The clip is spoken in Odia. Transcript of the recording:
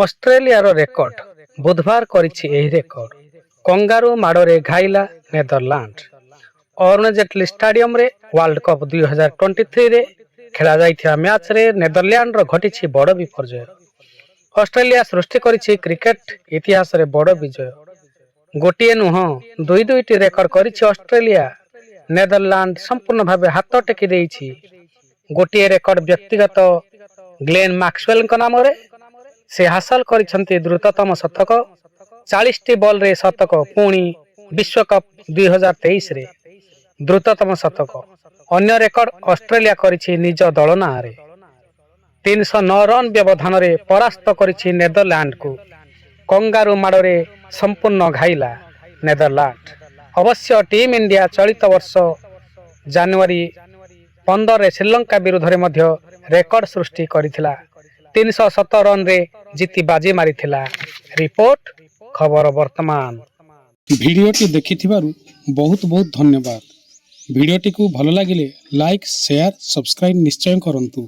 ଅଷ୍ଟ୍ରେଲିଆର ରେକର୍ଡ ବୁଧବାର କରିଛି ଏହି ରେକର୍ଡ। କଙ୍ଗାରୁ ମାଡ଼ରେ ଘାଇଲା ନେଦରଲ୍ୟାଣ୍ଡ। ଅରୁଣ ଜେଟଲୀ ଷ୍ଟାଡିୟମରେ ୱାର୍ଲଡ କପ୍ 2023ରେ ଖେଳାଯାଇଥିବା ମ୍ୟାଚରେ ନେଦରଲ୍ୟାଣ୍ଡର ଘଟିଛି ବଡ଼ ବିପର୍ଯ୍ୟୟ। ଅଷ୍ଟ୍ରେଲିଆ ସୃଷ୍ଟି କରିଛି କ୍ରିକେଟ ଇତିହାସରେ ବଡ଼ ବିଜୟ। ଗୋଟିଏ ନୁହଁ ଦୁଇଟି ରେକର୍ଡ କରିଛି ଅଷ୍ଟ୍ରେଲିଆ। ନେଦରଲ୍ୟାଣ୍ଡ ସମ୍ପୂର୍ଣ୍ଣ ଭାବେ ହାତ ଟେକି ଦେଇଛି। ଗୋଟିଏ ରେକର୍ଡ ବ୍ୟକ୍ତିଗତ ଗ୍ଲେନ୍ ମାକ୍ସୱେଲଙ୍କ ନାମରେ। ସେ ହାସଲ କରିଛନ୍ତି ଦ୍ରୁତତମ ଶତକ, 40ଟି ବଲରେ ଶତକ। ପୁଣି ବିଶ୍ୱକପ୍ 2023ରେ ଦ୍ରୁତତମ ଶତକ। ଅନ୍ୟ ରେକର୍ଡ ଅଷ୍ଟ୍ରେଲିଆ କରିଛି ନିଜ ଦଳ ନାଁରେ। 309 ରନ୍ ବ୍ୟବଧାନରେ ପରାସ୍ତ କରିଛି ନେଦରଲ୍ୟାଣ୍ଡକୁ। କଙ୍ଗାରୁ ମାଡ଼ରେ ସମ୍ପୂର୍ଣ୍ଣ ଘାଇଲା ନେଦରଲ୍ୟାଣ୍ଡ। ଅବଶ୍ୟ ଟିମ୍ ଇଣ୍ଡିଆ ଚଳିତ ବର୍ଷ ଜାନୁଆରୀ 15ରେ ଶ୍ରୀଲଙ୍କା ବିରୁଦ୍ଧରେ ମଧ୍ୟ ରେକର୍ଡ ସୃଷ୍ଟି କରିଥିଲା। 307 ରନରେ ଜିତି ବାଜି ମାରିଥିଲା। ରିପୋର୍ଟ ଖବର ବର୍ତ୍ତମାନ। ଭିଡ଼ିଓଟି ଦେଖିଥିବାରୁ ବହୁତ ବହୁତ ଧନ୍ୟବାଦ। ଭିଡ଼ିଓଟିକୁ ଭଲ ଲାଗିଲେ ଲାଇକ୍, ସେୟାର, ସବସ୍କ୍ରାଇବ୍ ନିଶ୍ଚୟ କରନ୍ତୁ।